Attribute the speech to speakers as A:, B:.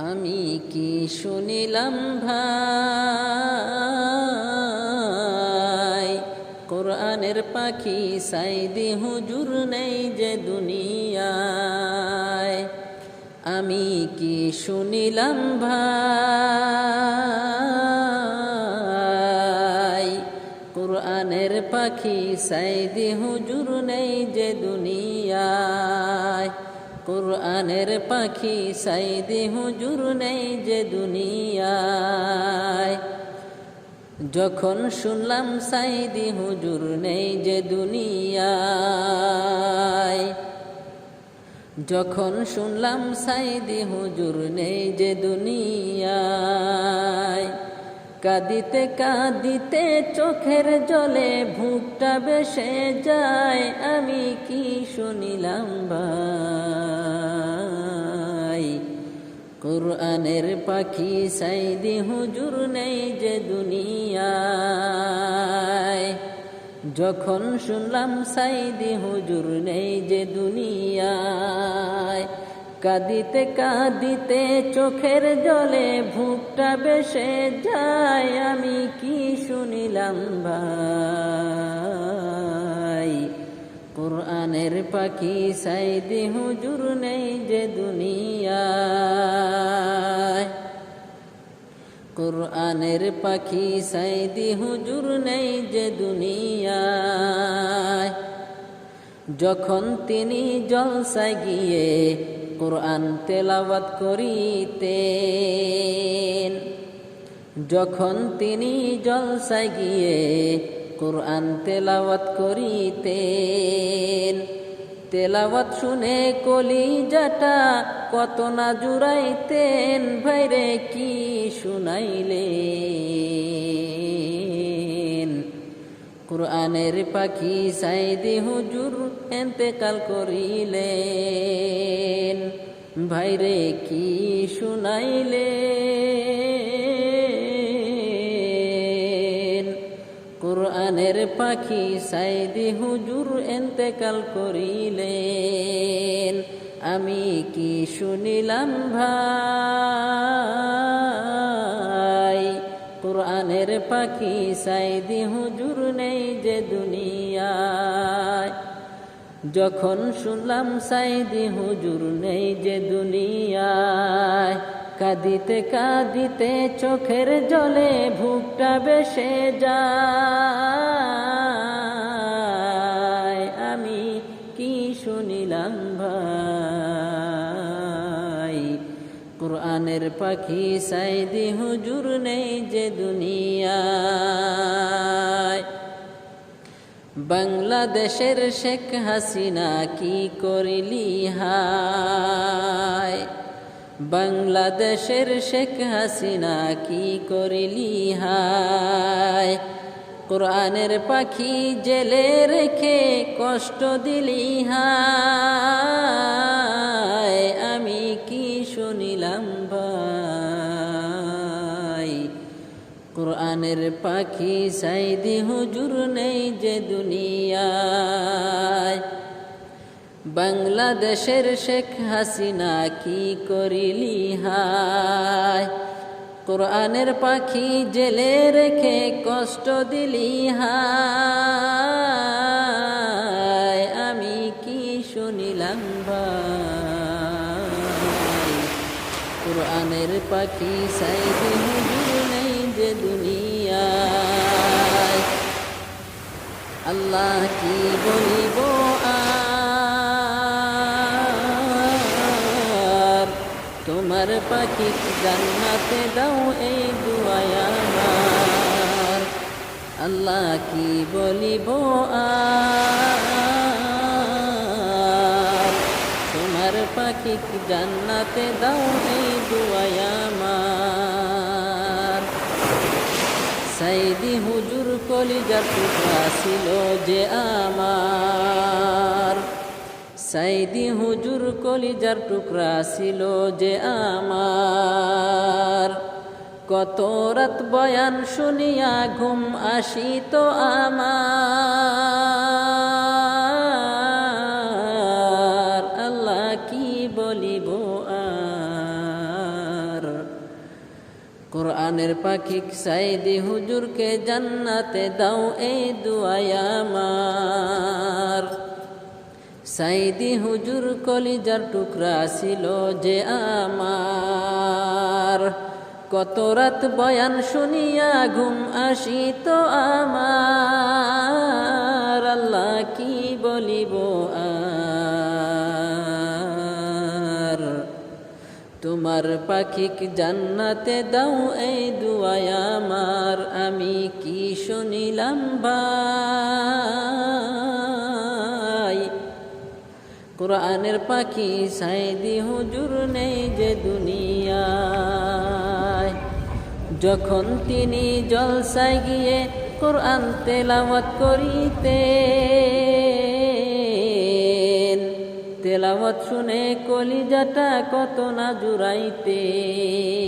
A: আমি কি শুনিলাম ভাই, কোরআনের পাখি সাইদি হুজুর নেই যে দুনিয়ায়। আমি কি শুনিলাম ভাই, কোরআনের পাখি সাইদি হুজুর নেই যে দুনিয়ায়। কোরআনের পাখি সাইদি হুজুর নেই যে দুনিয়ায়। যখন শুনলাম সাইদি হুজুর নেই যে দুনিয়ায়, যখন শুনলাম সাইদি হুজুর নেই যে দুনিয়ায়, কাঁদিতে কাঁদিতে চোখের জলে বুকটা বেসে যায়। আমি কি শুনিলাম ভাই, কোরআনের পাখি সাইদি হুজুর নেই যে দুনিয়ায়। যখন শুনলাম সাইদি হুজুর নেই যে দুনিয়ায়, কাঁদিতে কাঁদিতে চোখের জলে বুকটা বেসে যায়। আমি কি শুনিলাম ভাই, কোরআনের পাখি সাইদি হুজুর নেই যে দুনিয়ায়। কোরআনের পাখি সাইদি হুজুর নেই যে দুনিয়ায়। যখন তিনি জলসায় গিয়ে কোরআন তেলাওয়াত করিতেন, যখন তিনি জলসায় গিয়ে কোরআন তেলাওয়াত করিতেন, তেলাওয়াত শুনে কলিজাটা কত না জুড়াইতেন। ভাইরে কি শুনাইলেন, কোরআনের পাখি সাইদি হুজুর ইন্তেকাল করিলেন। ভাইরে কি শুনাইলেন, কোরআনের পাখি সাইদি হুজুর ইন্তেকাল করিলেন। আমি কি শুনিলাম ভাই, কোরআনের পাখি সাইদি হুজুর নেই যে দুনিয়ায়। যখন শুনলাম সাইদি হুজুর নেই যে দুনিয়ায়, কাঁদিতে কাঁদিতে চোখের জলে বুকটা বেসে যায়। আমি কি শুনিলাম ভাই, কোরআনের পাখি সাইদি হুজুর নেই যে দুনিয়ায়। বাংলাদেশের শেখ হাসিনা কি করিলি হায়, বাংলাদেশের শেখ হাসিনা কি করিলি হায়। কোরআনের পাখি জেলে রেখে কষ্ট দিলি হায়। আমি কি শুনিলাম ভাই, কোরআনের পাখি সাইদি হুজুর নেই যে দুনিয়ায়। বাংলাদেশের শেখ হাসিনা কি করিলি হায়, কোরআনের পাখি জেলে রেখে কষ্ট দিলি হায়। আমি কি শুনিলাম ভাই, কোরআনের পাখি সাইদি হুজুর নেই যে দুনিয়ায়। আল্লাহ কি বলিব আর, তোমার পাখি জান্নাতে দাও এই দুআয় আমার। আল্লাহ কি বলিব আর, তোমার পাখি জান্নাতে দাও এই দুআয় আমার। সাইদি হুজুর কলিজার টুকরা ছিল যে আমার, সাইদি হুজুর কলিজার টুকরা ছিল যে আমার। কত রাত বয়ান শুনিয়া ঘুম আসিত আমার। আল্লাহ কি বলিব আর, কোরআনের পাখি সাইদি হুজুরকে জান্নাতে দাও এই দুআই আমার। সাইদি হুজুর কলিজার টুকরা ছিল যে আমার। কত রাত বয়ান শুনিয়া ঘুম আসিত আমার। আল্লাহ কি বলিব আর। তোমার পাখিক জান্নাতে দাও এই দুআই আমার। আমি কি শুনিলাম ভাই, কোরআনের পাখি সাইদি হুজুর নেই যে দুনিয়ায়। যখন তিনি জলসায় গিয়ে কোরআন তেলাওয়াত করিতেন, তেলাওয়াত শুনে কলিজাটা কত না জুড়াইতেন।